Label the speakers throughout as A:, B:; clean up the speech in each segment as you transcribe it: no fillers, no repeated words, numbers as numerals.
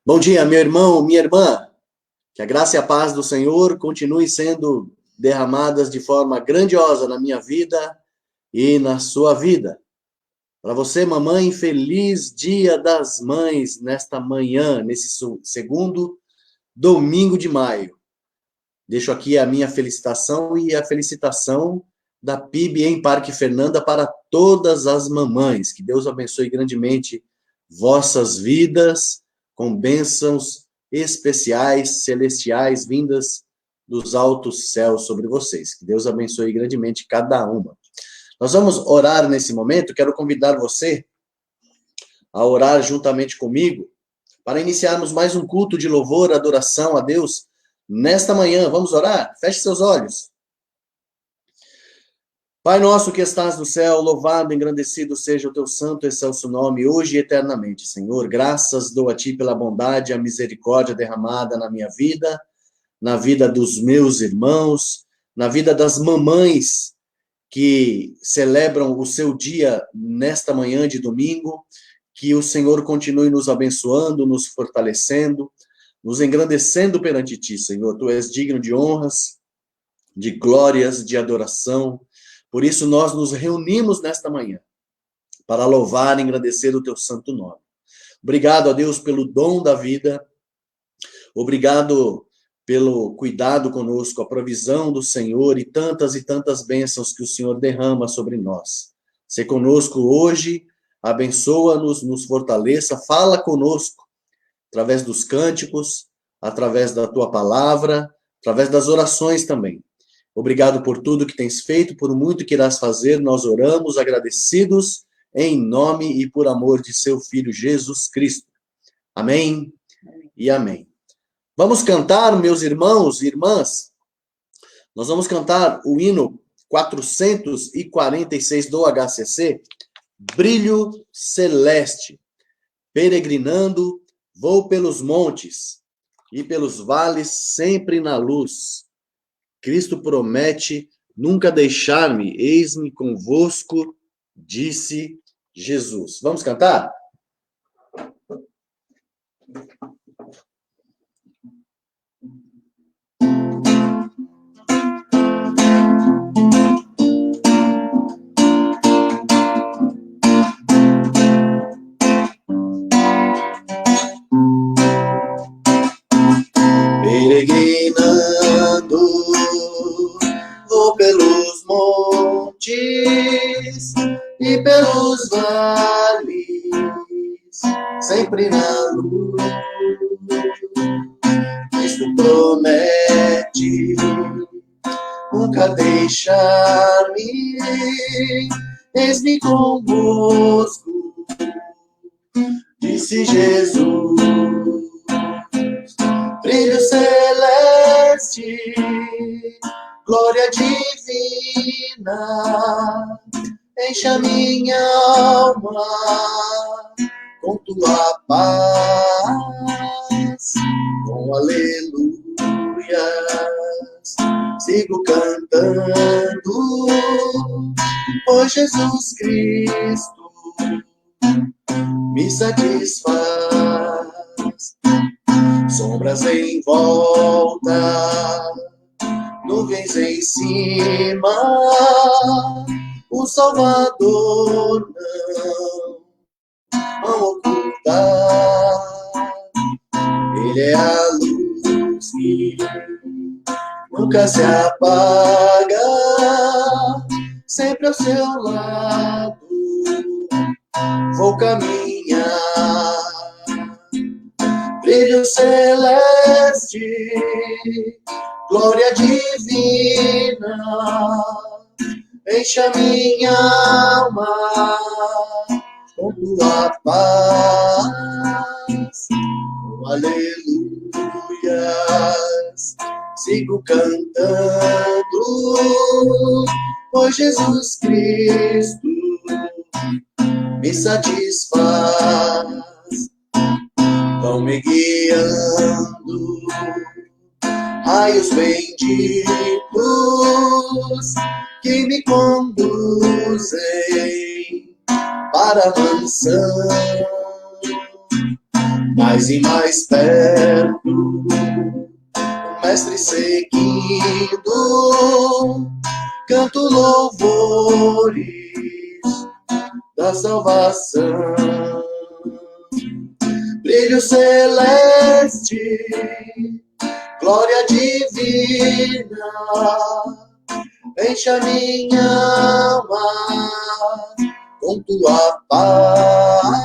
A: Bom dia, meu irmão, minha irmã. Que a graça e a paz do Senhor continuem sendo derramadas de forma grandiosa na minha vida e na sua vida. Para você, mamãe, feliz Dia das Mães nesta manhã, nesse segundo domingo de maio. Deixo aqui a minha felicitação e a felicitação da PIB em Parque Fernanda para todas as mamães. Que Deus abençoe grandemente vossas vidas com bênçãos especiais, celestiais, vindas dos altos céus sobre vocês. Que Deus abençoe grandemente cada uma. Nós vamos orar nesse momento. Quero convidar você a orar juntamente comigo para iniciarmos mais um culto de louvor, adoração a Deus nesta manhã. Vamos orar? Feche seus olhos. Pai nosso que estás no céu, louvado, engrandecido seja o teu santo e excelso nome, hoje e eternamente, Senhor. Graças dou a ti pela bondade e a misericórdia derramada na minha vida, na vida dos meus irmãos, na vida das mamães que celebram o seu dia nesta manhã de domingo. Que o Senhor continue nos abençoando, nos fortalecendo, nos engrandecendo perante ti, Senhor. Tu és digno de honras, de glórias, de adoração. Por isso nós nos reunimos nesta manhã para louvar e engrandecer o teu santo nome. Obrigado a Deus pelo dom da vida. Obrigado pelo cuidado conosco, a provisão do Senhor e tantas bênçãos que o Senhor derrama sobre nós. Sê conosco hoje, abençoa-nos, nos fortaleça, fala conosco através dos cânticos, através da tua palavra, através das orações também. Obrigado por tudo que tens feito, por muito que irás fazer. Nós oramos agradecidos em nome e por amor de seu Filho Jesus Cristo. Amém e amém. Vamos cantar, meus irmãos e irmãs. Nós vamos cantar o hino 446 do HCC, Brilho Celeste. Peregrinando, vou pelos montes e pelos vales sempre na luz. Cristo promete nunca deixar-me, eis-me convosco, disse Jesus. Vamos cantar? Peregrinando, vou pelos montes e pelos vales, sempre na luz. Cristo promete nunca deixar-me, eis-me convosco, disse Jesus. Brilho celeste, glória divina, enche a minha alma com tua paz, com aleluias, sigo cantando, pois Jesus Cristo me satisfaz. Sombras em volta, nuvens em cima, o Salvador não vão ocultar. Ele é a luz que nunca se apaga, sempre ao seu lado vou caminhar. Brilho celeste, glória divina, enche a minha alma com tua paz, com aleluias, sigo cantando, pois Jesus Cristo me satisfaz. Vão me guiando raios benditos que me conduzem para a mansão mais e mais perto, o Mestre seguindo, canto louvores da salvação. Brilho celeste, glória divina, enche a minha alma com tua paz,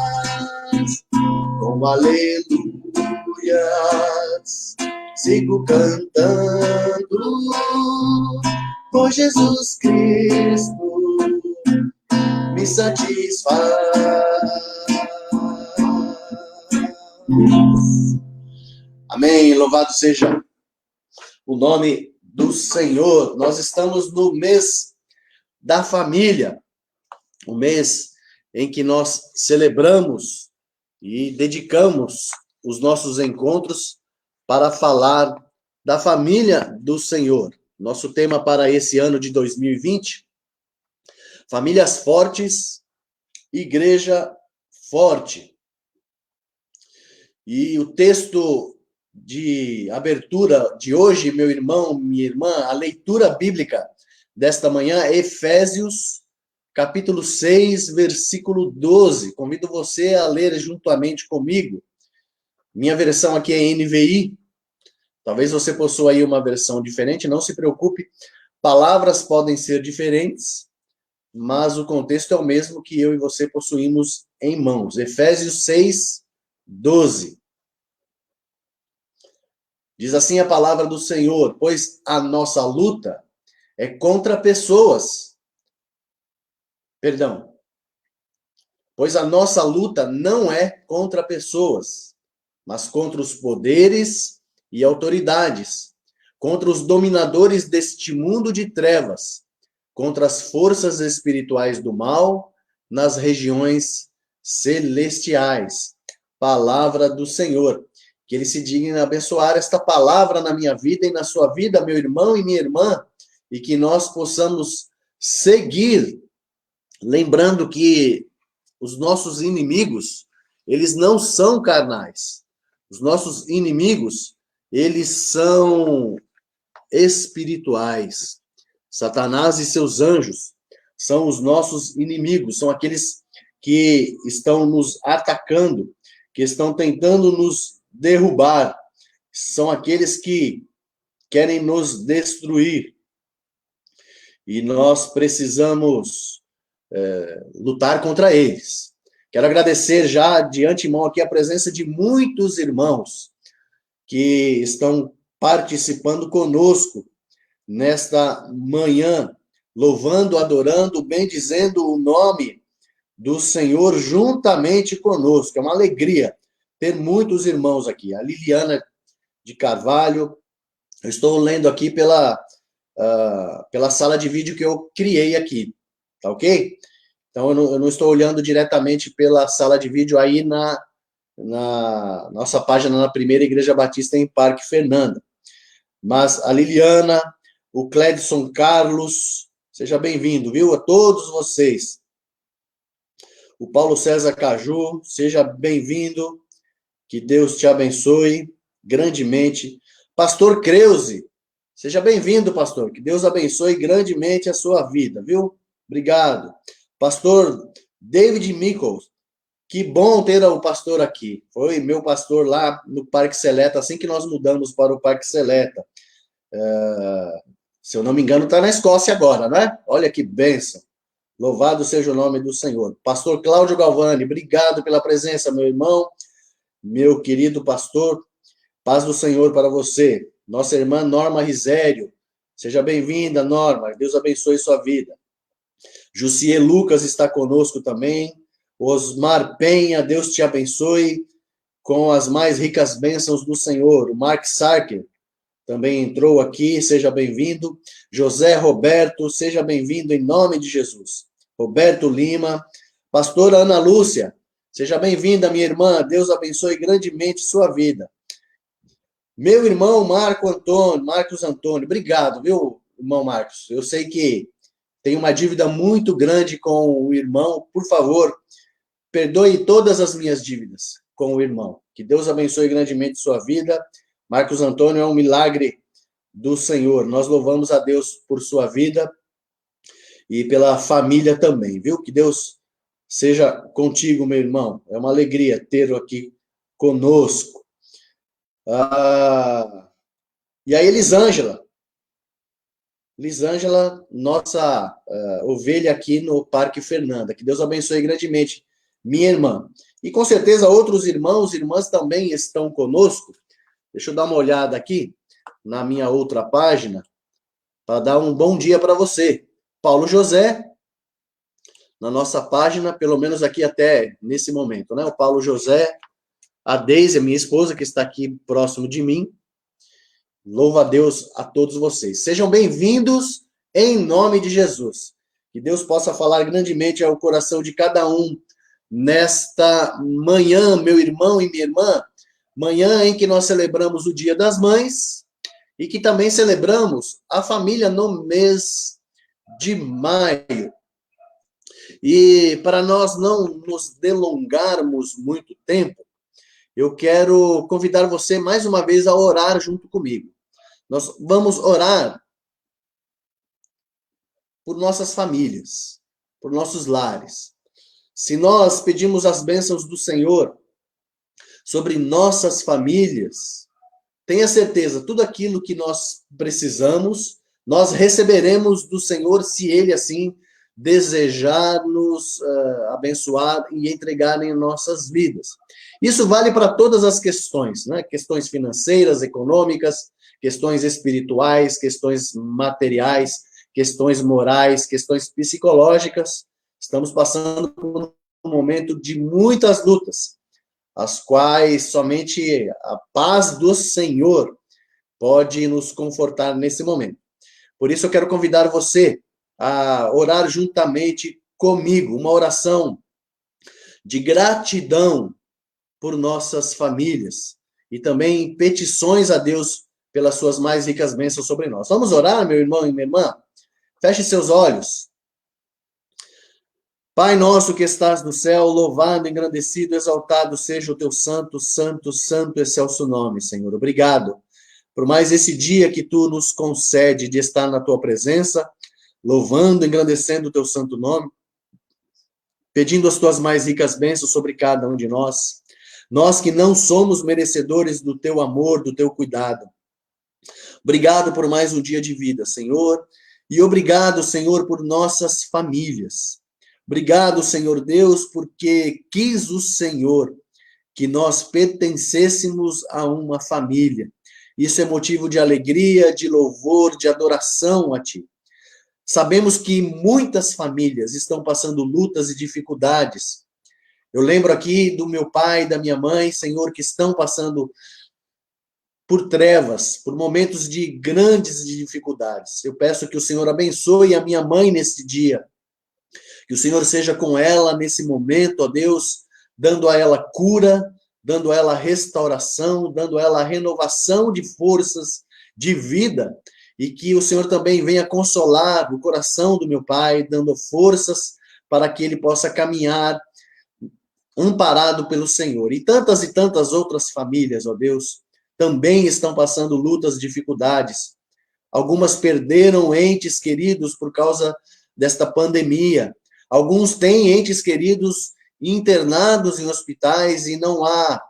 A: com aleluias, sigo cantando, pois Jesus Cristo me satisfaz. Amém, louvado seja o nome do Senhor. Nós estamos no mês da família, o mês em que nós celebramos e dedicamos os nossos encontros para falar da família do Senhor. Nosso tema para esse ano de 2020, famílias fortes, igreja forte. E o texto de abertura de hoje, meu irmão, minha irmã, a leitura bíblica desta manhã é Efésios, capítulo 6, versículo 12. Convido você a ler juntamente comigo. Minha versão aqui é NVI. Talvez você possua aí uma versão diferente, não se preocupe. Palavras podem ser diferentes, mas o contexto é o mesmo que eu e você possuímos em mãos. Efésios 6, 12. Diz assim a palavra do Senhor: pois a nossa luta é contra pessoas. Perdão. Pois a nossa luta não é contra pessoas, mas contra os poderes e autoridades, contra os dominadores deste mundo de trevas, contra as forças espirituais do mal nas regiões celestiais. Palavra do Senhor. Que Ele se digne abençoar esta palavra na minha vida e na sua vida, meu irmão e minha irmã, e que nós possamos seguir, lembrando que os nossos inimigos, eles não são carnais. Os nossos inimigos, eles são espirituais. Satanás e seus anjos são os nossos inimigos, são aqueles que estão nos atacando, que estão tentando nos derrubar, são aqueles que querem nos destruir. E nós precisamos lutar contra eles. Quero agradecer já de antemão aqui a presença de muitos irmãos que estão participando conosco nesta manhã, louvando, adorando, bendizendo o nome do Senhor juntamente conosco. É uma alegria ter muitos irmãos aqui. A Liliana de Carvalho, eu estou lendo aqui pela sala de vídeo que eu criei aqui, tá ok? Então, eu não estou olhando diretamente pela sala de vídeo aí na nossa página na Primeira Igreja Batista em Parque Fernanda. Mas a Liliana, o Cledson Carlos, seja bem-vindo, viu? A todos vocês. O Paulo César Caju, seja bem-vindo. Que Deus te abençoe grandemente. Pastor Creuze, seja bem-vindo, pastor. Que Deus abençoe grandemente a sua vida, viu? Obrigado. Pastor David Mickles, que bom ter o pastor aqui. Foi meu pastor lá no Parque Seleta, assim que nós mudamos para o Parque Seleta. Se eu não me engano, está na Escócia agora, né? Olha que bênção. Louvado seja o nome do Senhor. Pastor Cláudio Galvani, obrigado pela presença, meu irmão. Meu querido pastor, paz do Senhor para você. Nossa irmã Norma Risério, seja bem-vinda, Norma, Deus abençoe sua vida. Jussier Lucas está conosco também. Osmar Penha, Deus te abençoe com as mais ricas bênçãos do Senhor. O Mark Sarker também entrou aqui, seja bem-vindo. José Roberto, seja bem-vindo em nome de Jesus. Roberto Lima, pastora Ana Lúcia, seja bem-vinda, minha irmã. Deus abençoe grandemente sua vida. Meu irmão Marcos Antônio, obrigado, viu, irmão Marcos? Eu sei que tem uma dívida muito grande com o irmão. Por favor, perdoe todas as minhas dívidas com o irmão. Que Deus abençoe grandemente sua vida. Marcos Antônio é um milagre do Senhor. Nós louvamos a Deus por sua vida e pela família também, viu? Que Deus seja contigo, meu irmão. É uma alegria tê-lo aqui conosco. E a Elisângela. Elisângela, nossa ovelha aqui no Parque Fernanda. Que Deus abençoe grandemente, minha irmã. E com certeza outros irmãos e irmãs também estão conosco. Deixa eu dar uma olhada aqui na minha outra página para dar um bom dia para você. Paulo José, na nossa página, pelo menos aqui até nesse momento, né? O Paulo José, a Deise, a minha esposa, que está aqui próximo de mim. Louvo a Deus a todos vocês. Sejam bem-vindos em nome de Jesus. Que Deus possa falar grandemente ao coração de cada um nesta manhã, meu irmão e minha irmã, manhã em que nós celebramos o Dia das Mães e que também celebramos a família no mês de maio. E para nós não nos delongarmos muito tempo, eu quero convidar você mais uma vez a orar junto comigo. Nós vamos orar por nossas famílias, por nossos lares. Se nós pedimos as bênçãos do Senhor sobre nossas famílias, tenha certeza, tudo aquilo que nós precisamos, nós receberemos do Senhor, se Ele assim desejar nos abençoar e entregar em nossas vidas. Isso vale para todas as questões, né? Questões financeiras, econômicas, questões espirituais, questões materiais, questões morais, questões psicológicas. Estamos passando por um momento de muitas lutas, as quais somente a paz do Senhor pode nos confortar nesse momento. Por isso eu quero convidar você a orar juntamente comigo, uma oração de gratidão por nossas famílias e também petições a Deus pelas suas mais ricas bênçãos sobre nós. Vamos orar, meu irmão e minha irmã? Feche seus olhos. Pai nosso que estás no céu, louvado, engrandecido, exaltado seja o teu santo, santo, santo, excelso nome, Senhor. Obrigado por mais esse dia que tu nos concede de estar na tua presença, louvando, engrandecendo o teu santo nome, pedindo as tuas mais ricas bênçãos sobre cada um de nós. Nós que não somos merecedores do teu amor, do teu cuidado. Obrigado por mais um dia de vida, Senhor. E obrigado, Senhor, por nossas famílias. Obrigado, Senhor Deus, porque quis o Senhor que nós pertencêssemos a uma família. Isso é motivo de alegria, de louvor, de adoração a Ti. Sabemos que muitas famílias estão passando lutas e dificuldades. Eu lembro aqui do meu pai, da minha mãe, Senhor, que estão passando por trevas, por momentos de grandes dificuldades. Eu peço que o Senhor abençoe a minha mãe nesse dia. Que o Senhor seja com ela nesse momento, ó Deus, dando a ela cura, dando a ela restauração, dando a ela renovação de forças, de vida, e que o Senhor também venha consolar o coração do meu pai, dando forças para que ele possa caminhar amparado pelo Senhor. E tantas outras famílias, ó Deus, também estão passando lutas, dificuldades. Algumas perderam entes queridos por causa desta pandemia. Alguns têm entes queridos internados em hospitais e não há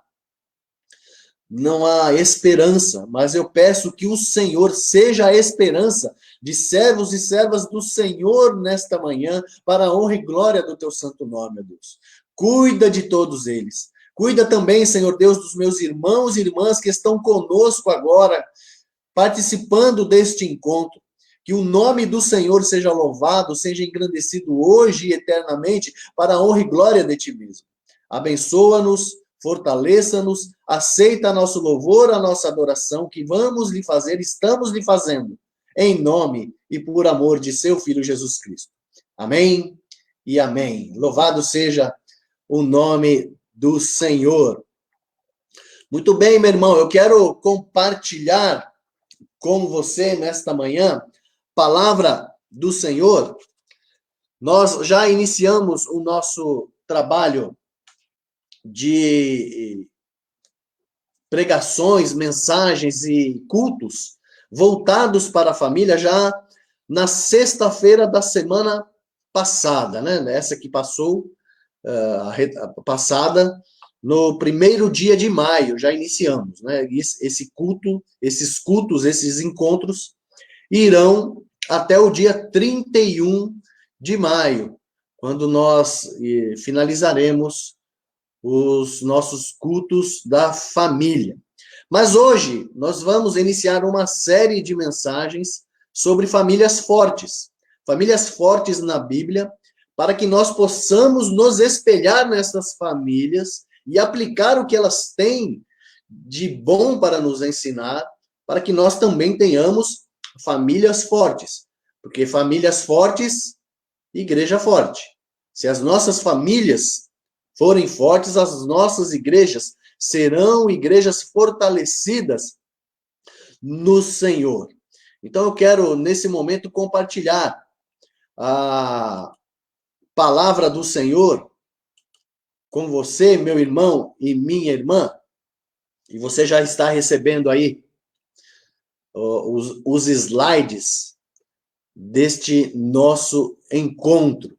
A: esperança, mas eu peço que o Senhor seja a esperança de servos e servas do Senhor nesta manhã, para a honra e glória do teu santo nome, ó Deus. Cuida de todos eles. Cuida também, Senhor Deus, dos meus irmãos e irmãs que estão conosco agora, participando deste encontro. Que o nome do Senhor seja louvado, seja engrandecido hoje e eternamente, para a honra e glória de Ti mesmo. Abençoa-nos, fortaleça-nos, aceita nosso louvor, a nossa adoração, que vamos lhe fazer, estamos lhe fazendo, em nome e por amor de seu Filho Jesus Cristo. Amém e amém. Louvado seja o nome do Senhor. Muito bem, meu irmão, eu quero compartilhar com você nesta manhã palavra do Senhor. Nós já iniciamos o nosso trabalho de pregações, mensagens e cultos voltados para a família já na sexta-feira da semana passada, né? Essa que passou, passada, no primeiro dia de maio, já iniciamos, né? Esse culto, esses encontros irão até o dia 31 de maio, quando nós finalizaremos os nossos cultos da família. Mas hoje nós vamos iniciar uma série de mensagens sobre famílias fortes na Bíblia, para que nós possamos nos espelhar nessas famílias e aplicar o que elas têm de bom para nos ensinar, para que nós também tenhamos famílias fortes. Porque famílias fortes, igreja forte. Se as nossas famílias forem fortes, as nossas igrejas serão igrejas fortalecidas no Senhor. Então, eu quero, nesse momento, compartilhar a palavra do Senhor com você, meu irmão e minha irmã. E você já está recebendo aí os slides deste nosso encontro.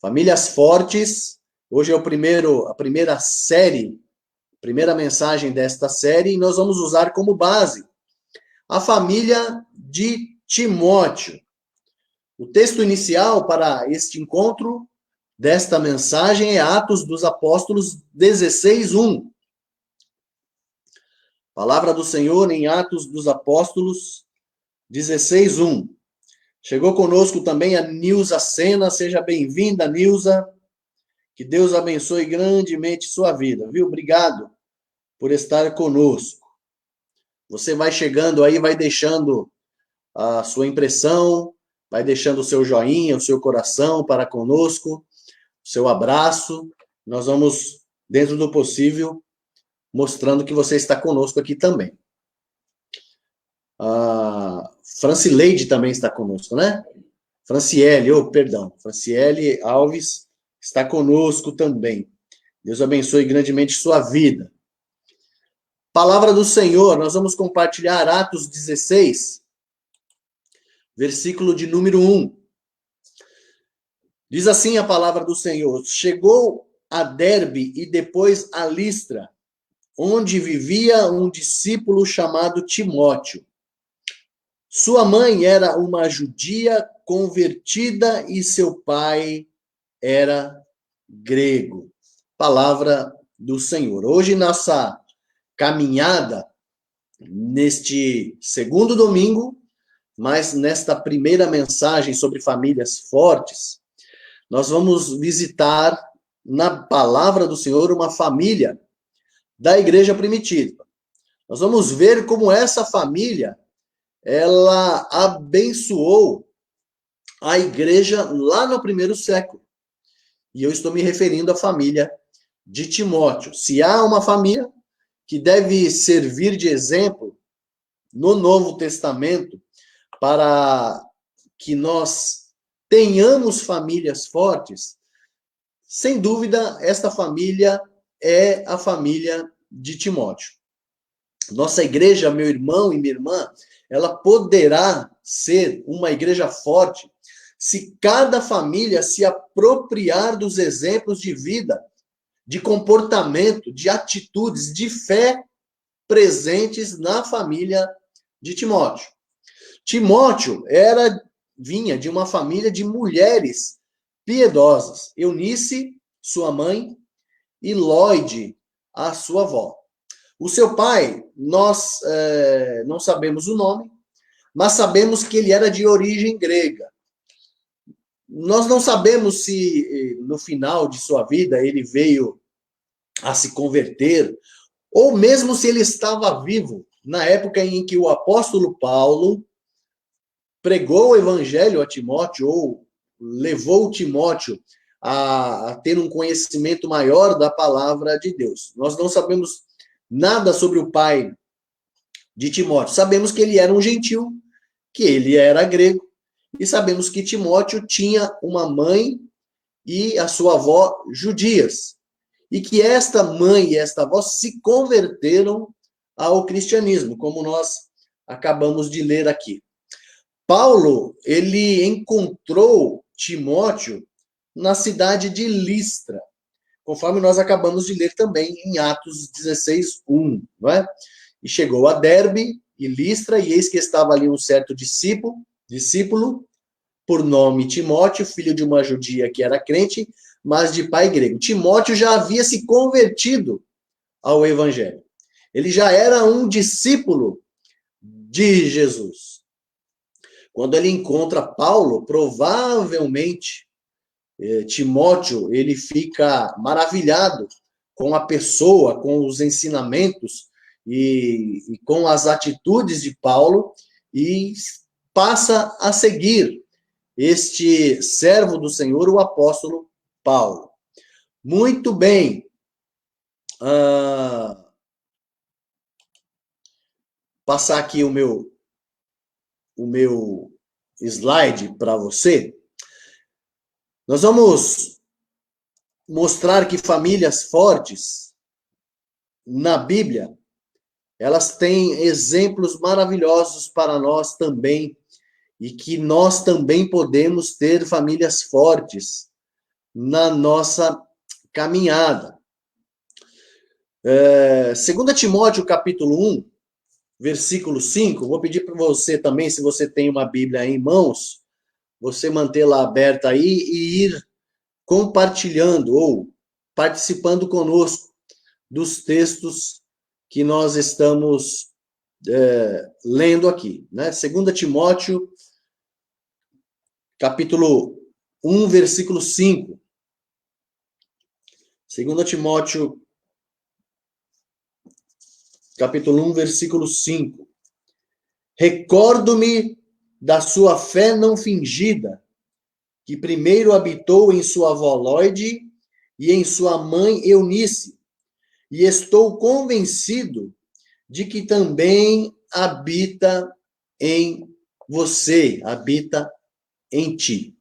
A: Famílias fortes. Hoje é a primeira mensagem desta série, e nós vamos usar como base a família de Timóteo. O texto inicial para este encontro desta mensagem é Atos dos Apóstolos 16:1. Palavra do Senhor em Atos dos Apóstolos 16:1. Chegou conosco também a Nilza Sena. Seja bem-vinda, Nilza. Que Deus abençoe grandemente sua vida, viu? Obrigado por estar conosco. Você vai chegando aí, vai deixando a sua impressão, vai deixando o seu joinha, o seu coração para conosco, o seu abraço. Nós vamos, dentro do possível, mostrando que você está conosco aqui também. A Francileide também está conosco, né? Franciele Alves está conosco também. Deus abençoe grandemente sua vida. Palavra do Senhor, nós vamos compartilhar Atos 16, versículo de número 1. Diz assim a palavra do Senhor: chegou a Derbe e depois a Listra, onde vivia um discípulo chamado Timóteo. Sua mãe era uma judia convertida e seu pai era grego. Palavra do Senhor. Hoje, nossa caminhada, neste segundo domingo, mas nesta primeira mensagem sobre famílias fortes, nós vamos visitar na palavra do Senhor uma família da igreja primitiva. Nós vamos ver como essa família ela abençoou a igreja lá no primeiro século. E eu estou me referindo à família de Timóteo. Se há uma família que deve servir de exemplo no Novo Testamento para que nós tenhamos famílias fortes, sem dúvida, esta família é a família de Timóteo. Nossa igreja, meu irmão e minha irmã, ela poderá ser uma igreja forte se cada família se apropriar dos exemplos de vida, de comportamento, de atitudes, de fé presentes na família de Timóteo. Timóteo vinha de uma família de mulheres piedosas. Eunice, sua mãe, e Lóide, a sua avó. O seu pai, nós não sabemos o nome, mas sabemos que ele era de origem grega. Nós não sabemos se no final de sua vida ele veio a se converter, ou mesmo se ele estava vivo na época em que o apóstolo Paulo pregou o evangelho a Timóteo, ou levou Timóteo a ter um conhecimento maior da palavra de Deus. Nós não sabemos nada sobre o pai de Timóteo. Sabemos que ele era um gentil, que ele era grego, e sabemos que Timóteo tinha uma mãe e a sua avó judias, e que esta mãe e esta avó se converteram ao cristianismo, como nós acabamos de ler aqui. Paulo, ele encontrou Timóteo na cidade de Listra, conforme nós acabamos de ler também em Atos 16:1, não é? E chegou a Derbe e Listra, e eis que estava ali um certo discípulo, por nome Timóteo, filho de uma judia que era crente, mas de pai grego. Timóteo já havia se convertido ao evangelho. Ele já era um discípulo de Jesus. Quando ele encontra Paulo, provavelmente Timóteo, ele fica maravilhado com a pessoa, com os ensinamentos e com as atitudes de Paulo e passa a seguir este servo do Senhor, o apóstolo Paulo. Muito bem. Passar aqui o meu slide para você. Nós vamos mostrar que famílias fortes na Bíblia, elas têm exemplos maravilhosos para nós também, e que nós também podemos ter famílias fortes na nossa caminhada. 2 Timóteo, capítulo 1, versículo 5, vou pedir para você também, se você tem uma Bíblia em mãos, você mantê-la aberta aí e ir compartilhando ou participando conosco dos textos que nós estamos lendo aqui, né? 2 Timóteo, capítulo 1, versículo 5. 2 Timóteo, capítulo 1, versículo 5. Recordo-me da sua fé não fingida, que primeiro habitou em sua avó Lóide e em sua mãe Eunice, e estou convencido de que também habita em você, habita em ti.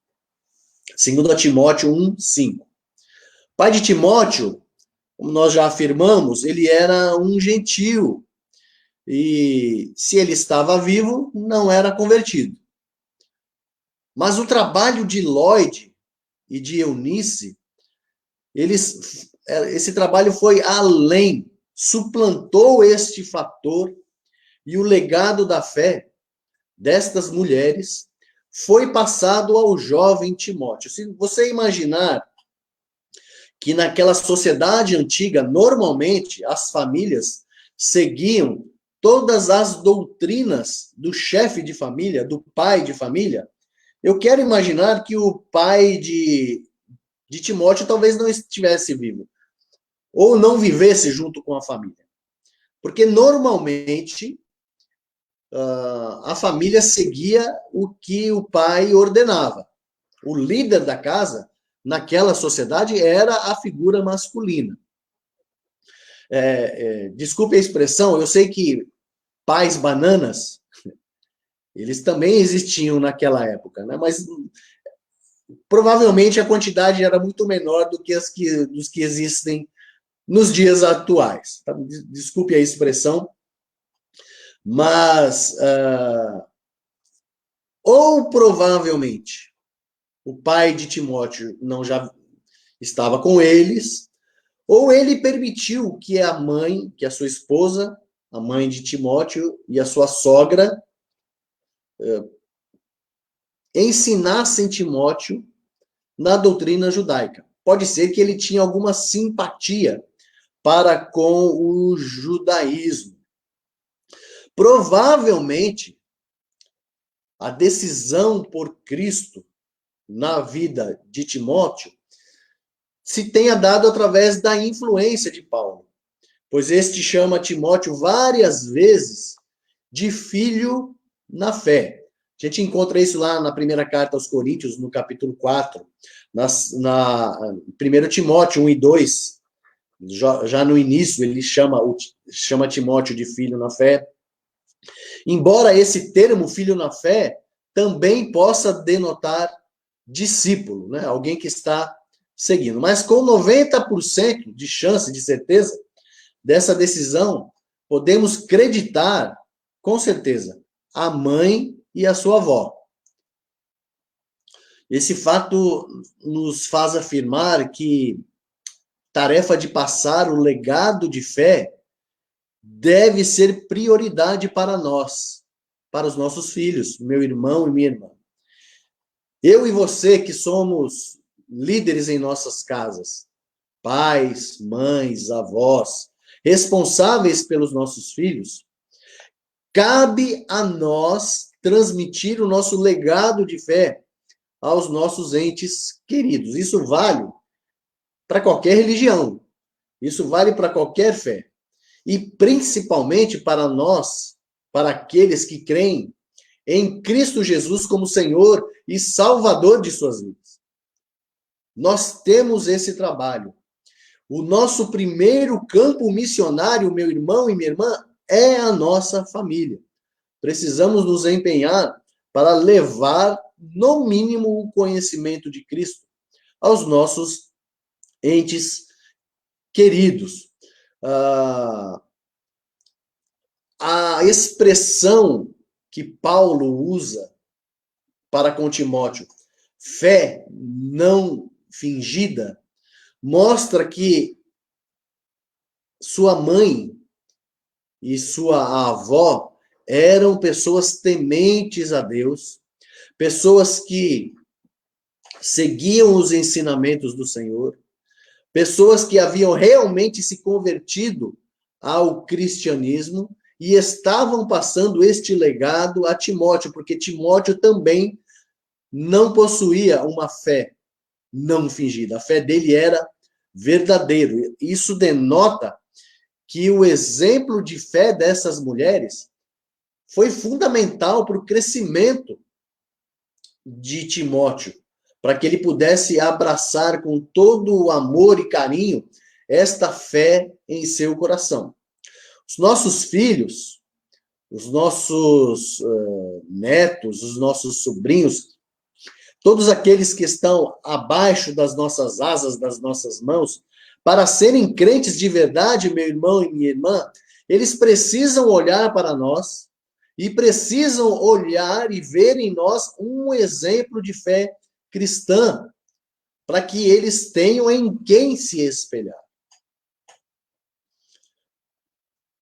A: 2 Timóteo 1, 5. Pai de Timóteo, como nós já afirmamos, ele era um gentio, e se ele estava vivo, não era convertido. Mas o trabalho de Lóide e de Eunice, esse trabalho foi além, suplantou este fator, e o legado da fé destas mulheres foi passado ao jovem Timóteo. Se você imaginar que naquela sociedade antiga, normalmente, as famílias seguiam todas as doutrinas do chefe de família, do pai de família, eu quero imaginar que o pai de Timóteo talvez não estivesse vivo, ou não vivesse junto com a família. Porque normalmente a família seguia o que o pai ordenava. O líder da casa, naquela sociedade, era a figura masculina. Desculpe a expressão, eu sei que pais bananas, eles também existiam naquela época, né? Mas provavelmente a quantidade era muito menor do que dos que existem nos dias atuais. Tá? Desculpe a expressão, mas ou provavelmente o pai de Timóteo não já estava com eles, ou ele permitiu que a mãe, que a sua esposa, a mãe de Timóteo e a sua sogra ensinassem Timóteo na doutrina judaica. Pode ser que ele tinha alguma simpatia para com o judaísmo. Provavelmente, a decisão por Cristo na vida de Timóteo se tenha dado através da influência de Paulo, pois este chama Timóteo várias vezes de filho na fé. A gente encontra isso lá na primeira carta aos Coríntios, no capítulo 4, na 1 Timóteo 1 e 2, já no início ele chama Timóteo de filho na fé. Embora esse termo filho na fé também possa denotar discípulo, né? Alguém que está seguindo. Mas com 90% de chance, de certeza, dessa decisão podemos creditar, com certeza, a mãe e a sua avó. Esse fato nos faz afirmar que tarefa de passar o legado de fé deve ser prioridade para nós, para os nossos filhos, meu irmão e minha irmã. Eu e você que somos líderes em nossas casas, pais, mães, avós, responsáveis pelos nossos filhos, cabe a nós transmitir o nosso legado de fé aos nossos entes queridos. Isso vale para qualquer religião, isso vale para qualquer fé. E principalmente para nós, para aqueles que creem em Cristo Jesus como Senhor e Salvador de suas vidas. Nós temos esse trabalho. O nosso primeiro campo missionário, meu irmão e minha irmã, é a nossa família. Precisamos nos empenhar para levar, no mínimo, o conhecimento de Cristo aos nossos entes queridos. A expressão que Paulo usa para com Timóteo, fé não fingida, mostra que sua mãe e sua avó eram pessoas tementes a Deus, pessoas que seguiam os ensinamentos do Senhor, pessoas que haviam realmente se convertido ao cristianismo e estavam passando este legado a Timóteo, porque Timóteo também não possuía uma fé não fingida. A fé dele era verdadeira. Isso denota que o exemplo de fé dessas mulheres foi fundamental para o crescimento de Timóteo, para que ele pudesse abraçar com todo o amor e carinho esta fé em seu coração. Os nossos filhos, os nossos netos, os nossos sobrinhos, todos aqueles que estão abaixo das nossas asas, das nossas mãos, para serem crentes de verdade, meu irmão e minha irmã, eles precisam olhar para nós e precisam olhar e ver em nós um exemplo de fé cristã, para que eles tenham em quem se espelhar.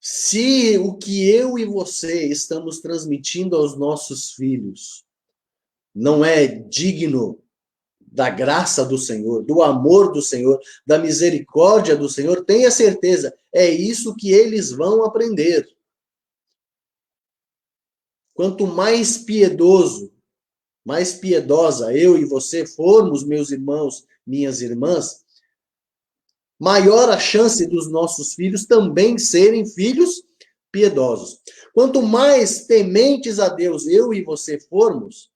A: Se o que eu e você estamos transmitindo aos nossos filhos não é digno da graça do Senhor, do amor do Senhor, da misericórdia do Senhor, tenha certeza, é isso que eles vão aprender. Quanto mais piedoso, mais piedosa eu e você formos, meus irmãos, minhas irmãs, maior a chance dos nossos filhos também serem filhos piedosos. Quanto mais tementes a Deus eu e você formos,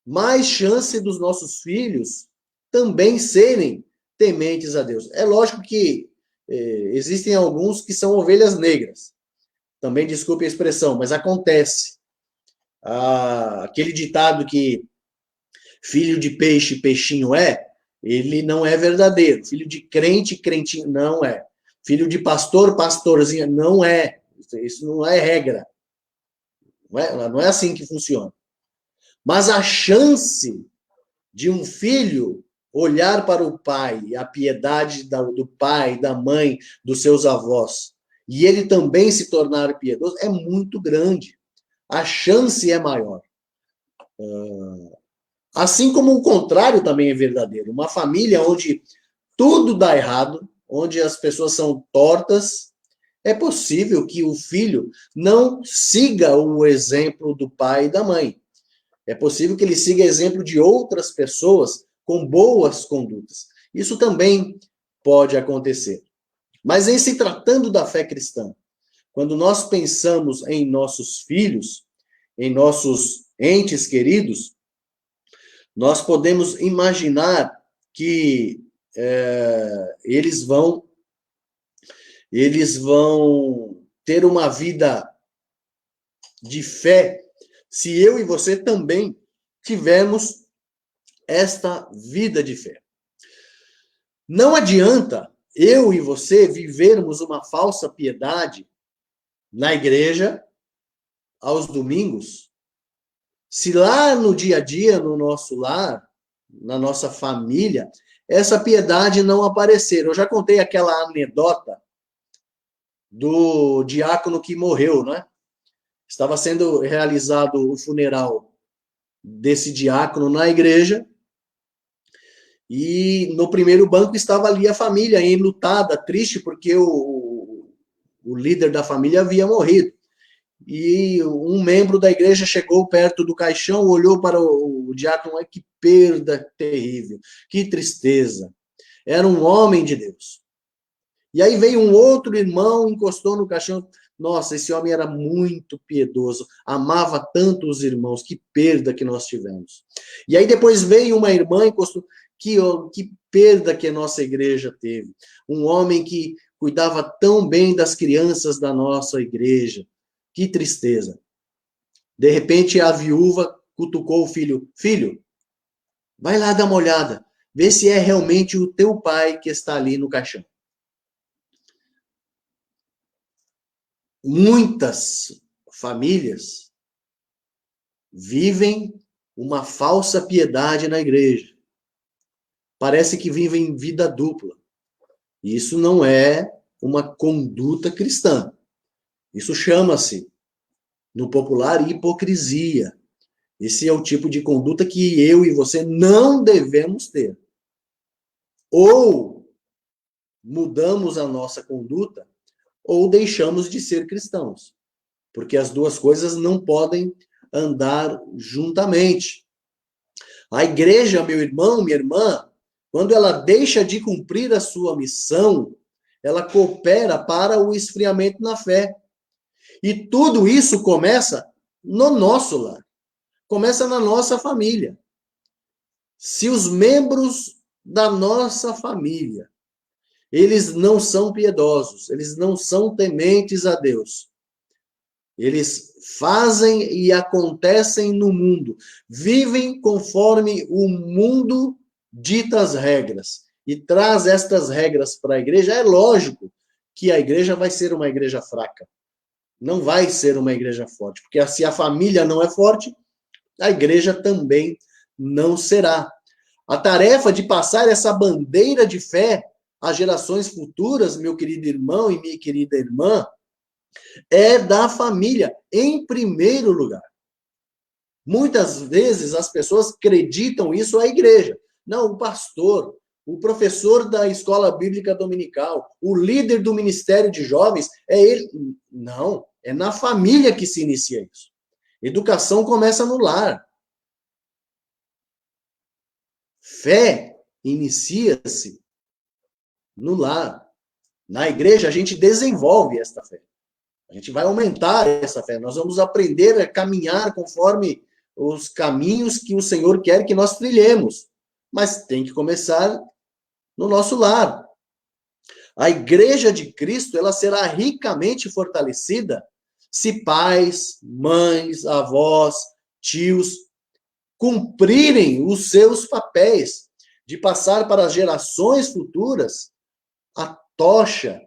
A: mais chance dos nossos filhos também serem tementes a Deus. É lógico que existem alguns que são ovelhas negras. Também desculpe a expressão, mas acontece. Aquele ditado que filho de peixe, peixinho é, ele não é verdadeiro. Filho de crente, crentinho, não é. Filho de pastor, pastorzinha, não é. Isso não é regra. Não é assim que funciona. Mas a chance de um filho olhar para o pai, a piedade do pai, da mãe, dos seus avós, e ele também se tornar piedoso, é muito grande. A chance é maior. Assim como o contrário também é verdadeiro. Uma família onde tudo dá errado, onde as pessoas são tortas, é possível que o filho não siga o exemplo do pai e da mãe. É possível que ele siga exemplo de outras pessoas com boas condutas. Isso também pode acontecer. Mas em se tratando da fé cristã, quando nós pensamos em nossos filhos, em nossos entes queridos, nós podemos imaginar que eles vão ter uma vida de fé se eu e você também tivermos esta vida de fé. Não adianta eu e você vivermos uma falsa piedade na igreja, aos domingos, se lá no dia a dia, no nosso lar, na nossa família, essa piedade não aparecer. Eu já contei aquela anedota do diácono que morreu, né? Estava sendo realizado o funeral desse diácono na igreja, e no primeiro banco estava ali a família, enlutada, triste, porque o líder da família havia morrido. E um membro da igreja chegou perto do caixão, olhou para o diácono, que perda terrível, que tristeza. Era um homem de Deus. E aí veio um outro irmão, encostou no caixão. Nossa, esse homem era muito piedoso, amava tanto os irmãos, que perda que nós tivemos. E aí depois veio uma irmã, encostou, que perda que a nossa igreja teve. Um homem que cuidava tão bem das crianças da nossa igreja. Que tristeza. De repente a viúva cutucou o filho. Filho, vai lá dar uma olhada, vê se é realmente o teu pai que está ali no caixão. Muitas famílias vivem uma falsa piedade na igreja. Parece que vivem vida dupla. Isso não é uma conduta cristã. Isso chama-se, no popular, hipocrisia. Esse é o tipo de conduta que eu e você não devemos ter. Ou mudamos a nossa conduta, ou deixamos de ser cristãos. Porque as duas coisas não podem andar juntamente. A igreja, meu irmão, minha irmã, quando ela deixa de cumprir a sua missão, ela coopera para o esfriamento na fé. E tudo isso começa no nosso lar. Começa na nossa família. Se os membros da nossa família, eles não são piedosos, eles não são tementes a Deus, eles fazem e acontecem no mundo, vivem conforme o mundo dita as regras e traz estas regras para a igreja, é lógico que a igreja vai ser uma igreja fraca. Não vai ser uma igreja forte, porque se a família não é forte, a igreja também não será. A tarefa de passar essa bandeira de fé às gerações futuras, meu querido irmão e minha querida irmã, é da família, em primeiro lugar. Muitas vezes as pessoas acreditam isso à igreja. Não, o pastor, o professor da escola bíblica dominical, o líder do ministério de jovens, é ele. Não, é na família que se inicia isso. Educação começa no lar. Fé inicia-se no lar. Na igreja, a gente desenvolve esta fé. A gente vai aumentar essa fé. Nós vamos aprender a caminhar conforme os caminhos que o Senhor quer que nós trilhemos. Mas tem que começar no nosso lar. A igreja de Cristo, ela será ricamente fortalecida se pais, mães, avós, tios cumprirem os seus papéis de passar para as gerações futuras a tocha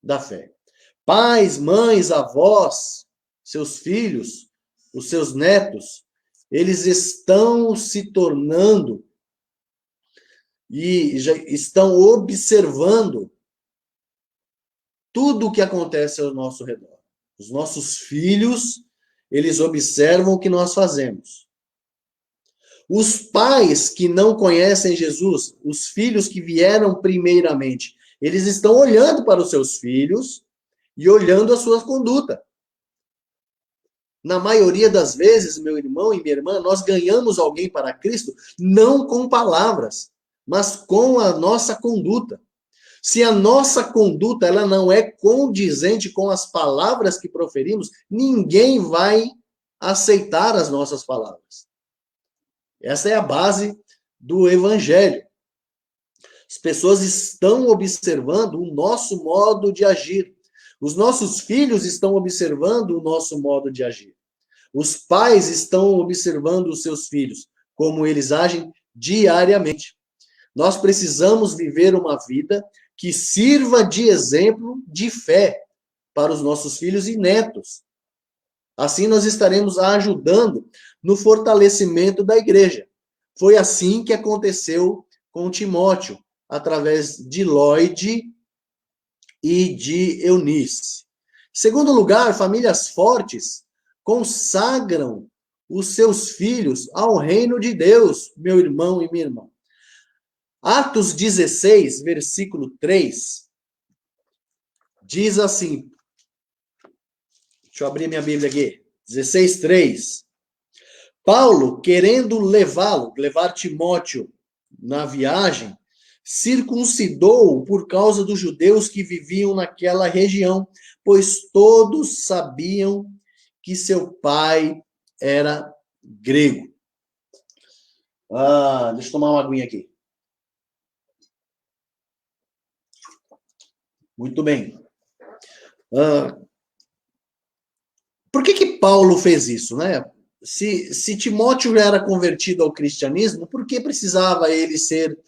A: da fé. Pais, mães, avós, seus filhos, os seus netos, eles estão se tornando e já estão observando tudo o que acontece ao nosso redor. Os nossos filhos, eles observam o que nós fazemos. Os pais que não conhecem Jesus, os filhos que vieram primeiramente, eles estão olhando para os seus filhos e olhando a sua conduta. Na maioria das vezes, meu irmão e minha irmã, nós ganhamos alguém para Cristo não com palavras, mas com a nossa conduta. Se a nossa conduta ela não é condizente com as palavras que proferimos, ninguém vai aceitar as nossas palavras. Essa é a base do evangelho. As pessoas estão observando o nosso modo de agir. Os nossos filhos estão observando o nosso modo de agir. Os pais estão observando os seus filhos, como eles agem diariamente. Nós precisamos viver uma vida que sirva de exemplo de fé para os nossos filhos e netos. Assim nós estaremos ajudando no fortalecimento da igreja. Foi assim que aconteceu com Timóteo, através de Lloyd e de Eunice. Segundo lugar, famílias fortes consagram os seus filhos ao reino de Deus, meu irmão e minha irmã. Atos 16, versículo 3, diz assim, deixa eu abrir minha Bíblia aqui, 16, 3. Paulo, querendo levar Timóteo na viagem, circuncidou por causa dos judeus que viviam naquela região, pois todos sabiam que seu pai era grego. Deixa eu tomar uma aguinha aqui. Muito bem. Por que Paulo fez isso, né? Se Timóteo já era convertido ao cristianismo, por que precisava ele ser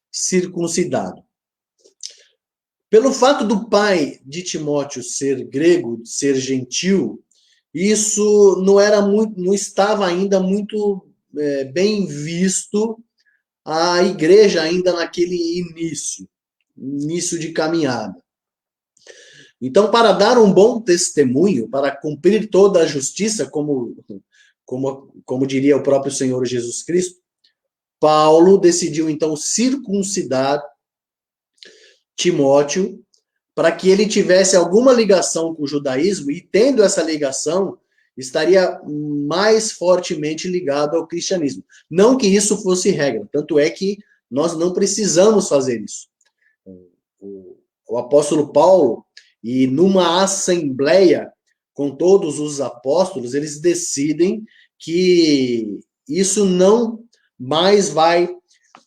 A: circuncidado? Pelo fato do pai de Timóteo ser grego, ser gentil, isso não estava ainda muito bem visto a igreja ainda naquele início de caminhada. Então, para dar um bom testemunho, para cumprir toda a justiça, como diria o próprio Senhor Jesus Cristo, Paulo decidiu então circuncidar Timóteo para que ele tivesse alguma ligação com o judaísmo e, tendo essa ligação, estaria mais fortemente ligado ao cristianismo. Não que isso fosse regra, tanto é que nós não precisamos fazer isso. O apóstolo Paulo, e numa assembleia com todos os apóstolos, eles decidem que isso não mais vai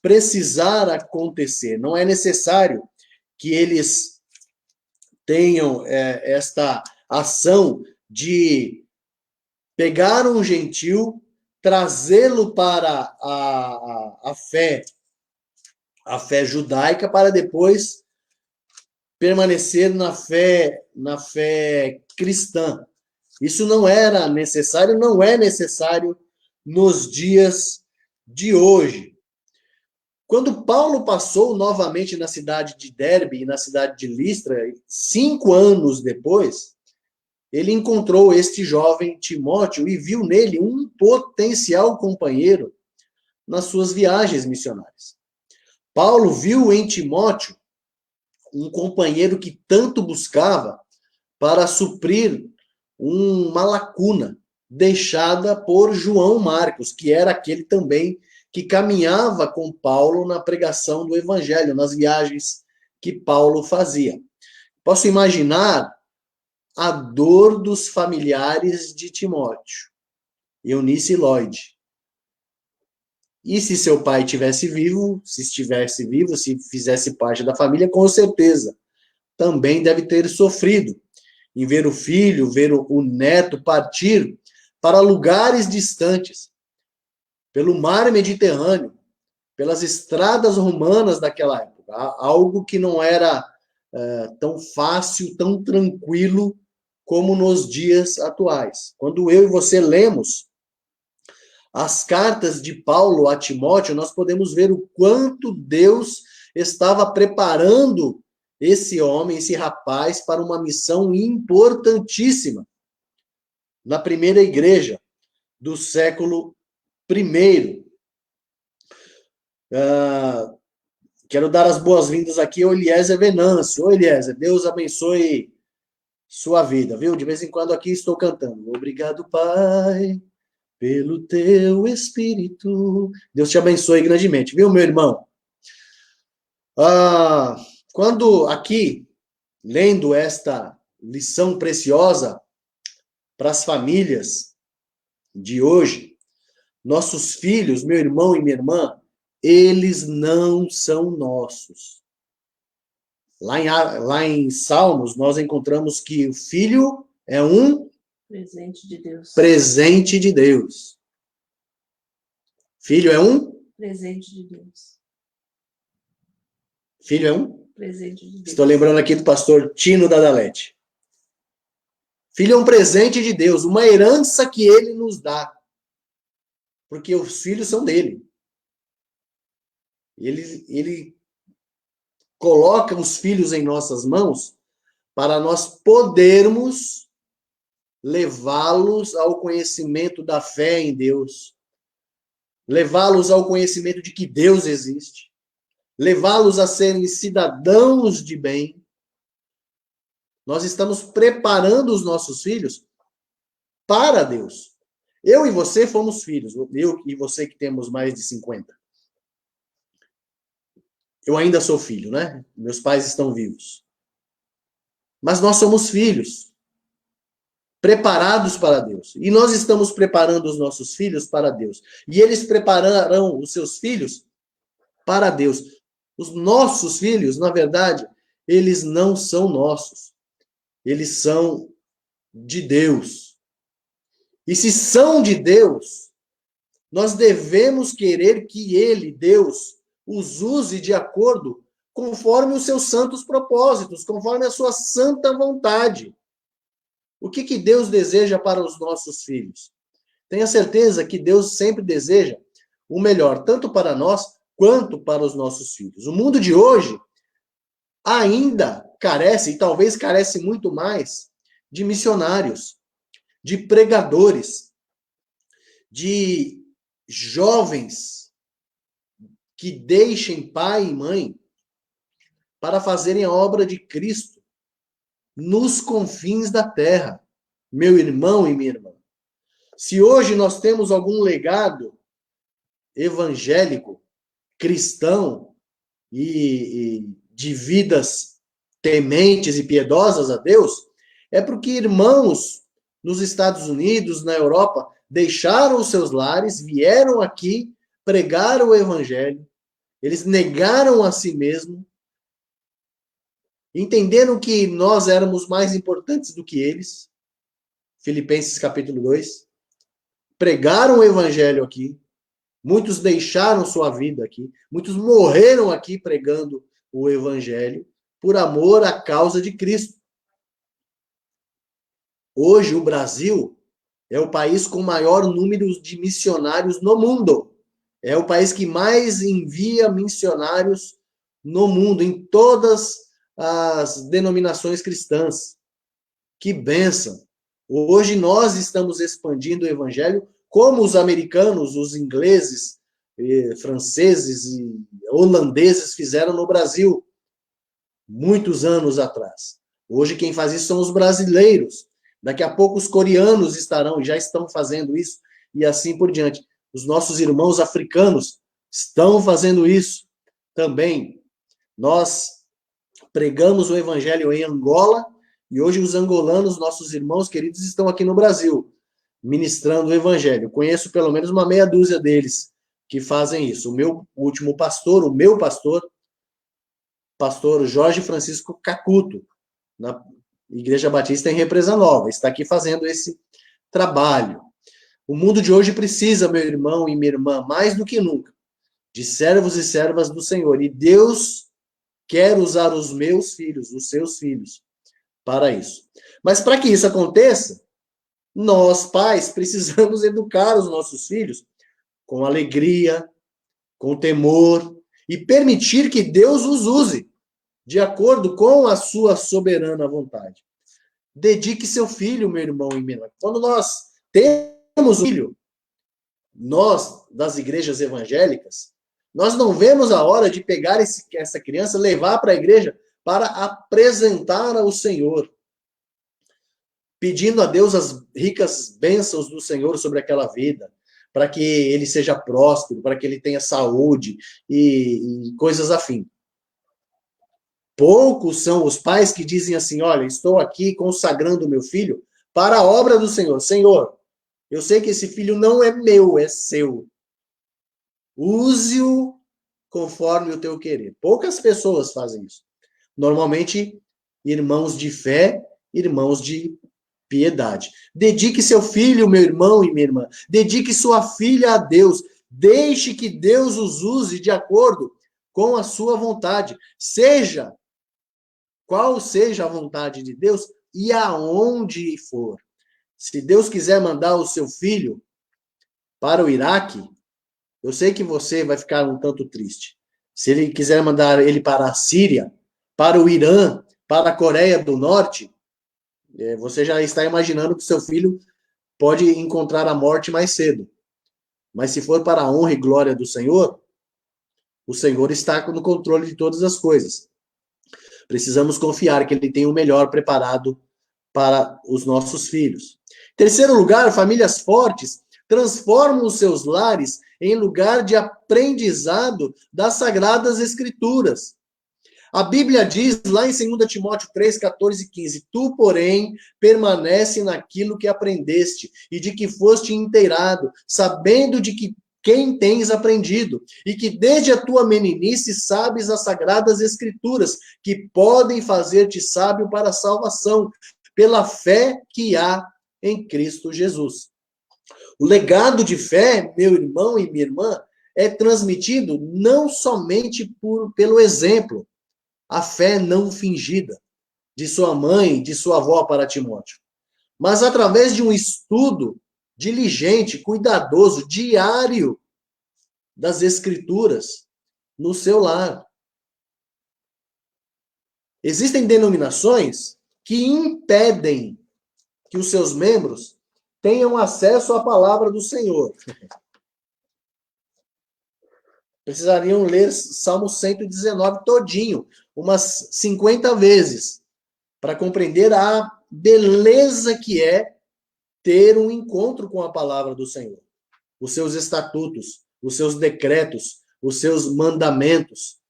A: precisar acontecer. Não é necessário que eles tenham esta ação de pegar um gentil, trazê-lo para a fé judaica, para depois permanecer na fé cristã. Isso não era necessário, não é necessário nos dias de hoje. Quando Paulo passou novamente na cidade de Derbe e na cidade de Listra, 5 anos depois, ele encontrou este jovem Timóteo e viu nele um potencial companheiro nas suas viagens missionárias. Paulo viu em Timóteo um companheiro que tanto buscava para suprir uma lacuna deixada por João Marcos, que era aquele também que caminhava com Paulo na pregação do evangelho, nas viagens que Paulo fazia. Posso imaginar a dor dos familiares de Timóteo, Eunice e Lloyd. E se seu pai estivesse vivo, se fizesse parte da família, com certeza, também deve ter sofrido em ver o filho, ver o neto partir para lugares distantes, pelo mar Mediterrâneo, pelas estradas romanas daquela época, algo que não era tão fácil, tão tranquilo como nos dias atuais. Quando eu e você lemos as cartas de Paulo a Timóteo, nós podemos ver o quanto Deus estava preparando esse homem, esse rapaz, para uma missão importantíssima na primeira igreja do século I. Quero dar as boas-vindas aqui ao Eliezer Venâncio. Ô, Eliezer, Deus abençoe sua vida, viu? De vez em quando aqui estou cantando. Obrigado, Pai, pelo teu Espírito. Deus te abençoe grandemente, viu, meu irmão? Quando aqui, lendo esta lição preciosa para as famílias de hoje, nossos filhos, meu irmão e minha irmã, eles não são nossos. Lá em Salmos, nós encontramos que o filho é um
B: presente de Deus.
A: Presente de Deus. Filho é um
B: presente de Deus.
A: Filho é um
B: presente de Deus.
A: Estou lembrando aqui do pastor Tino Dadalete. Filho é um presente de Deus, uma herança que ele nos dá. Porque os filhos são dele. Ele coloca os filhos em nossas mãos para nós podermos levá-los ao conhecimento da fé em Deus, levá-los ao conhecimento de que Deus existe, levá-los a serem cidadãos de bem. Nós estamos preparando os nossos filhos para Deus. Eu e você fomos filhos, eu e você que temos mais de 50. Eu ainda sou filho, né? Meus pais estão vivos. Mas nós somos filhos, preparados para Deus. E nós estamos preparando os nossos filhos para Deus. E eles prepararão os seus filhos para Deus. Os nossos filhos, na verdade, eles não são nossos. Eles são de Deus. E se são de Deus, nós devemos querer que Ele, Deus, os use de acordo conforme os seus santos propósitos, conforme a sua santa vontade. O que Deus deseja para os nossos filhos? Tenha certeza que Deus sempre deseja o melhor, tanto para nós quanto para os nossos filhos. O mundo de hoje ainda carece, e talvez carece muito mais, de missionários, de pregadores, de jovens que deixem pai e mãe para fazerem a obra de Cristo nos confins da terra. Meu irmão e minha irmã, se hoje nós temos algum legado evangélico, cristão e de vidas tementes e piedosas a Deus, é porque irmãos nos Estados Unidos, na Europa, deixaram os seus lares, vieram aqui, pregaram o evangelho, eles negaram a si mesmos, entenderam que nós éramos mais importantes do que eles, Filipenses capítulo 2, pregaram o evangelho aqui, muitos deixaram sua vida aqui, muitos morreram aqui pregando o evangelho por amor à causa de Cristo. Hoje o Brasil é o país com maior número de missionários no mundo. É o país que mais envia missionários no mundo, em todas as denominações cristãs. Que bênção! Hoje nós estamos expandindo o evangelho como os americanos, os ingleses, franceses e holandeses fizeram no Brasil muitos anos atrás. Hoje quem faz isso são os brasileiros. Daqui a pouco os coreanos estarão, já estão fazendo isso, e assim por diante. Os nossos irmãos africanos estão fazendo isso também. Nós pregamos o evangelho em Angola, e hoje os angolanos, nossos irmãos queridos, estão aqui no Brasil, ministrando o evangelho. Conheço pelo menos uma meia dúzia deles que fazem isso. O meu último pastor, pastor Jorge Francisco Cacuto, na Igreja Batista em Represa Nova, está aqui fazendo esse trabalho. O mundo de hoje precisa, meu irmão e minha irmã, mais do que nunca, de servos e servas do Senhor. E Deus quer usar os meus filhos, os seus filhos, para isso. Mas para que isso aconteça, nós, pais, precisamos educar os nossos filhos com alegria, com temor, e permitir que Deus os use de acordo com a sua soberana vontade. Dedique seu filho, meu irmão e minha irmã. Quando nós temos um filho, nós, das igrejas evangélicas, nós não vemos a hora de pegar essa criança, levar para a igreja para apresentar ao Senhor, pedindo a Deus as ricas bênçãos do Senhor sobre aquela vida, para que ele seja próspero, para que ele tenha saúde e coisas afim. Poucos são os pais que dizem assim, olha, estou aqui consagrando meu filho para a obra do Senhor. Senhor, eu sei que esse filho não é meu, é seu. Use-o conforme o teu querer. Poucas pessoas fazem isso. Normalmente, irmãos de fé, irmãos de piedade. Dedique seu filho, meu irmão e minha irmã. Dedique sua filha a Deus. Deixe que Deus os use de acordo com a sua vontade. Qual seja a vontade de Deus, e aonde for. Se Deus quiser mandar o seu filho para o Iraque, eu sei que você vai ficar um tanto triste. Se ele quiser mandar ele para a Síria, para o Irã, para a Coreia do Norte, você já está imaginando que seu filho pode encontrar a morte mais cedo. Mas se for para a honra e glória do Senhor, o Senhor está no controle de todas as coisas. Precisamos confiar que Ele tem o melhor preparado para os nossos filhos. Em terceiro lugar, famílias fortes transformam os seus lares em lugar de aprendizado das Sagradas Escrituras. A Bíblia diz lá em 2 Timóteo 3, 14 e 15, tu, porém, permanece naquilo que aprendeste e de que foste inteirado, sabendo de que quem tens aprendido, e que desde a tua meninice sabes as Sagradas Escrituras, que podem fazer-te sábio para a salvação, pela fé que há em Cristo Jesus. O legado de fé, meu irmão e minha irmã, é transmitido não somente pelo exemplo, a fé não fingida de sua mãe, de sua avó para Timóteo, mas através de um estudo diligente, cuidadoso, diário das Escrituras no seu lar. Existem denominações que impedem que os seus membros tenham acesso à palavra do Senhor. Precisariam ler Salmo 119 todinho, umas 50 vezes, para compreender a beleza que é ter um encontro com a palavra do Senhor. Os seus estatutos, os seus decretos, os seus mandamentos.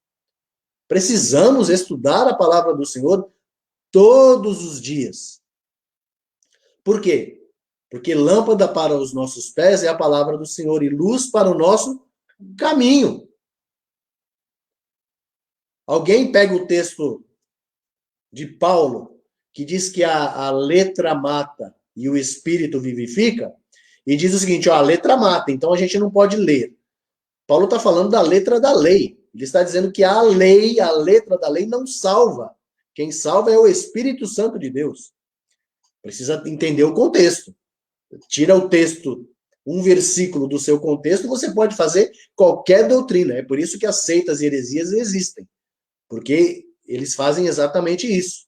A: Precisamos estudar a palavra do Senhor todos os dias. Por quê? Porque lâmpada para os nossos pés é a palavra do Senhor e luz para o nosso caminho. Alguém pega o texto de Paulo, que diz que a letra mata e o espírito vivifica, e diz o seguinte, ó, a letra mata, então a gente não pode ler. Paulo está falando da letra da lei. Ele está dizendo que a lei, a letra da lei não salva. Quem salva é o Espírito Santo de Deus. Precisa entender o contexto. Tira o texto, um versículo do seu contexto, você pode fazer qualquer doutrina. É por isso que as seitas e heresias existem. Porque eles fazem exatamente isso.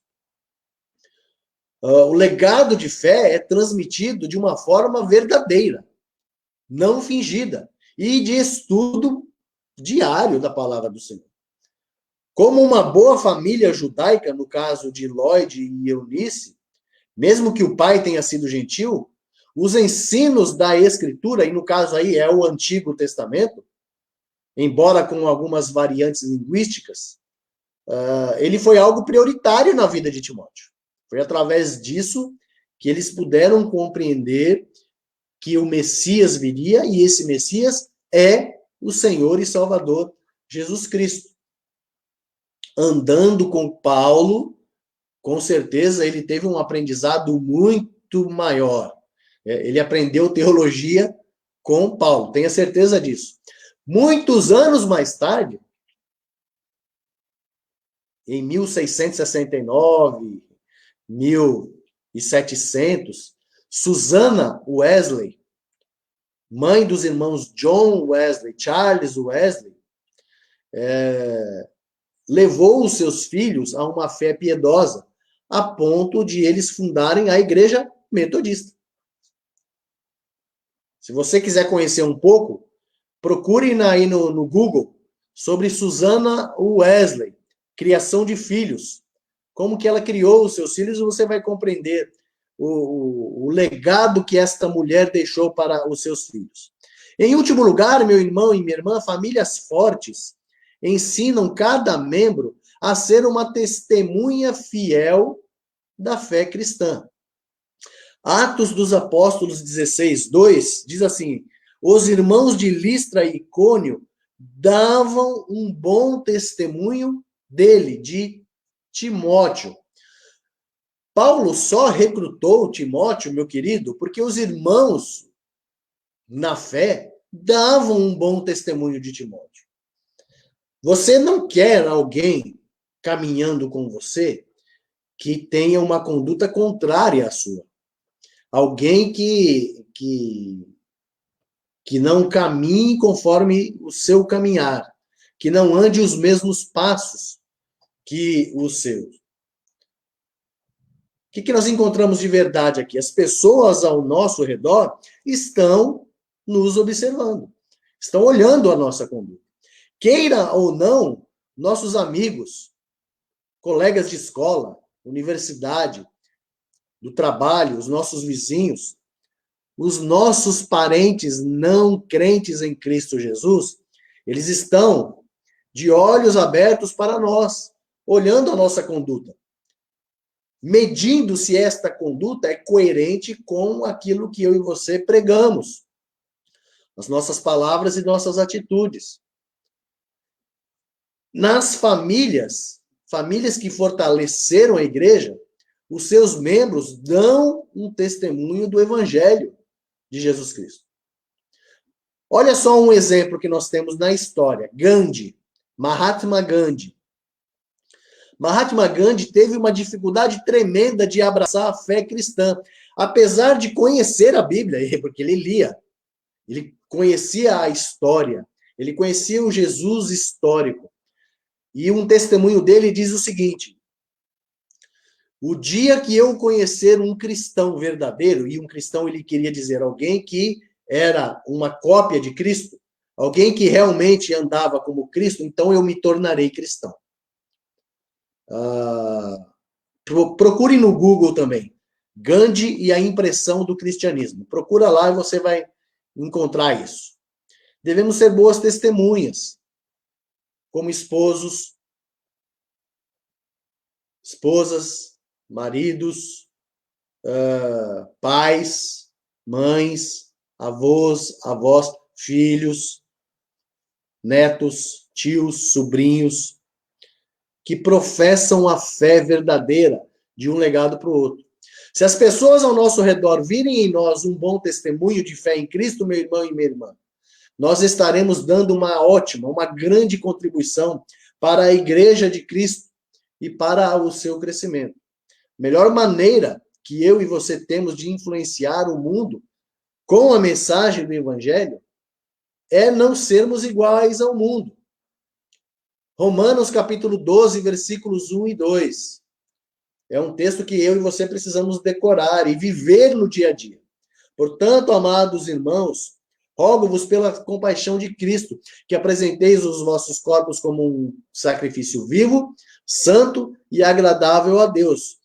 A: O legado de fé é transmitido de uma forma verdadeira, não fingida, e de estudo diário da palavra do Senhor. Como uma boa família judaica, no caso de Lloyd e Eunice, mesmo que o pai tenha sido gentil, os ensinos da Escritura, e no caso aí é o Antigo Testamento, embora com algumas variantes linguísticas, ele foi algo prioritário na vida de Timóteo. Foi através disso que eles puderam compreender que o Messias viria, e esse Messias é o Senhor e Salvador Jesus Cristo. Andando com Paulo, com certeza ele teve um aprendizado muito maior. Ele aprendeu teologia com Paulo, tenha certeza disso. Muitos anos mais tarde, em 1669, 1700, Susana Wesley, mãe dos irmãos John Wesley, Charles Wesley, levou os seus filhos a uma fé piedosa, a ponto de eles fundarem a Igreja Metodista. Se você quiser conhecer um pouco, procure aí no Google sobre Susana Wesley, criação de filhos. Como que ela criou os seus filhos, você vai compreender o legado que esta mulher deixou para os seus filhos. Em último lugar, meu irmão e minha irmã, famílias fortes ensinam cada membro a ser uma testemunha fiel da fé cristã. Atos dos Apóstolos 16, 2, diz assim, os irmãos de Listra e Icônio davam um bom testemunho dele, de Timóteo. Paulo só recrutou Timóteo, meu querido, porque os irmãos na fé davam um bom testemunho de Timóteo. Você não quer alguém caminhando com você que tenha uma conduta contrária à sua. Alguém que não caminhe conforme o seu caminhar, que não ande os mesmos passos que os seus. O que nós encontramos de verdade aqui? As pessoas ao nosso redor estão nos observando, estão olhando a nossa conduta. Queira ou não, nossos amigos, colegas de escola, universidade, do trabalho, os nossos vizinhos, os nossos parentes não crentes em Cristo Jesus, eles estão de olhos abertos para nós, olhando a nossa conduta, medindo se esta conduta é coerente com aquilo que eu e você pregamos, as nossas palavras e nossas atitudes. Nas famílias que fortaleceram a igreja, os seus membros dão um testemunho do evangelho de Jesus Cristo. Olha só um exemplo que nós temos na história. Gandhi, Mahatma Gandhi. Mahatma Gandhi teve uma dificuldade tremenda de abraçar a fé cristã, apesar de conhecer a Bíblia, porque ele lia, ele conhecia a história, ele conhecia o Jesus histórico. E um testemunho dele diz o seguinte: o dia que eu conhecer um cristão verdadeiro, e um cristão ele queria dizer alguém que era uma cópia de Cristo, alguém que realmente andava como Cristo, então eu me tornarei cristão. Procure no Google também, Gandhi e a impressão do cristianismo. Procura lá e você vai encontrar isso. Devemos ser boas testemunhas, como esposos, esposas, maridos, pais, mães, avós, filhos, netos, tios, sobrinhos, que professam a fé verdadeira de um legado para o outro. Se as pessoas ao nosso redor virem em nós um bom testemunho de fé em Cristo, meu irmão e minha irmã, nós estaremos dando uma grande contribuição para a Igreja de Cristo e para o seu crescimento. A melhor maneira que eu e você temos de influenciar o mundo com a mensagem do Evangelho é não sermos iguais ao mundo. Romanos capítulo 12, versículos 1 e 2. É um texto que eu e você precisamos decorar e viver no dia a dia. Portanto, amados irmãos, rogo-vos pela compaixão de Cristo, que apresenteis os vossos corpos como um sacrifício vivo, santo e agradável a Deus,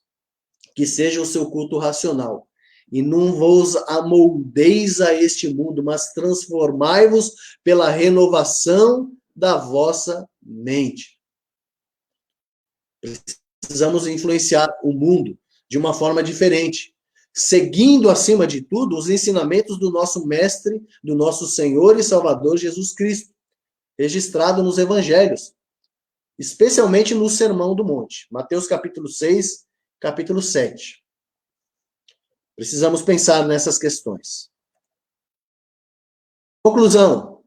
A: que seja o seu culto racional. E não vos amoldeis a este mundo, mas transformai-vos pela renovação da vossa mente. Precisamos influenciar o mundo de uma forma diferente, seguindo, acima de tudo, os ensinamentos do nosso Mestre, do nosso Senhor e Salvador Jesus Cristo, registrado nos Evangelhos, especialmente no Sermão do Monte, Mateus capítulo 6, capítulo 7. Precisamos pensar nessas questões. Conclusão.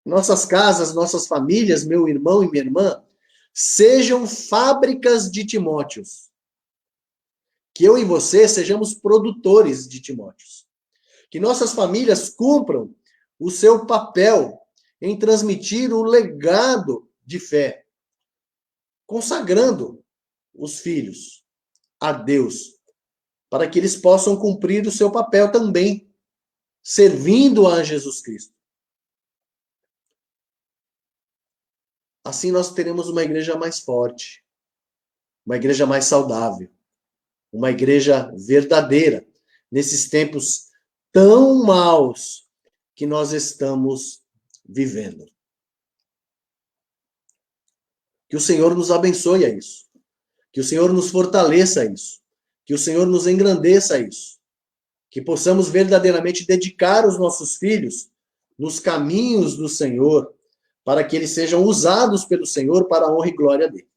A: Nossas casas, nossas famílias, meu irmão e minha irmã, sejam fábricas de Timóteos. Que eu e você sejamos produtores de Timóteos. Que nossas famílias cumpram o seu papel em transmitir o legado de fé, consagrando os filhos a Deus, para que eles possam cumprir o seu papel também, servindo a Jesus Cristo. Assim nós teremos uma igreja mais forte, uma igreja mais saudável, uma igreja verdadeira, nesses tempos tão maus que nós estamos vivendo. Que o Senhor nos abençoe a isso. Que o Senhor nos fortaleça a isso. Que o Senhor nos engrandeça a isso. Que possamos verdadeiramente dedicar os nossos filhos nos caminhos do Senhor, para que eles sejam usados pelo Senhor para a honra e glória dele.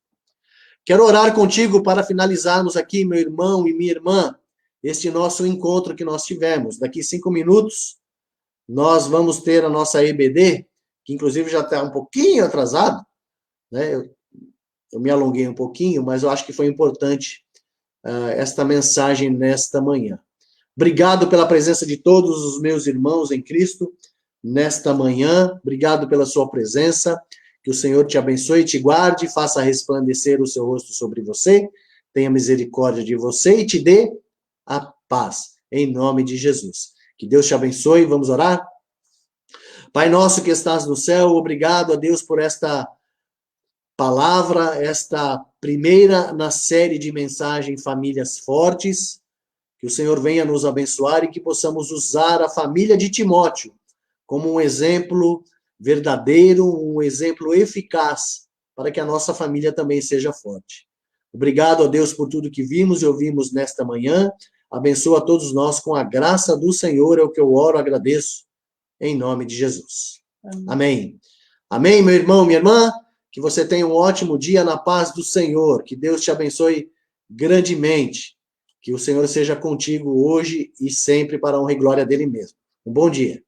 A: Quero orar contigo para finalizarmos aqui, meu irmão e minha irmã, este nosso encontro que nós tivemos. Daqui 5 minutos, nós vamos ter a nossa EBD, que inclusive já está um pouquinho atrasado, né? Eu me alonguei um pouquinho, mas eu acho que foi importante esta mensagem nesta manhã. Obrigado pela presença de todos os meus irmãos em Cristo nesta manhã. Obrigado pela sua presença. Que o Senhor te abençoe, te guarde, faça resplandecer o seu rosto sobre você, tenha misericórdia de você e te dê a paz, em nome de Jesus. Que Deus te abençoe. Vamos orar? Pai nosso que estás no céu, obrigado a Deus por esta palavra, esta primeira na série de mensagem Famílias Fortes. Que o Senhor venha nos abençoar e que possamos usar a família de Timóteo como um exemplo verdadeiro, um exemplo eficaz, para que a nossa família também seja forte. Obrigado a Deus por tudo que vimos e ouvimos nesta manhã. Abençoa a todos nós com a graça do Senhor, é o que eu oro, agradeço, em nome de Jesus. Amém. Amém, meu irmão, minha irmã. Que você tenha um ótimo dia na paz do Senhor. Que Deus te abençoe grandemente. Que o Senhor seja contigo hoje e sempre para a honra e glória dele mesmo. Um bom dia.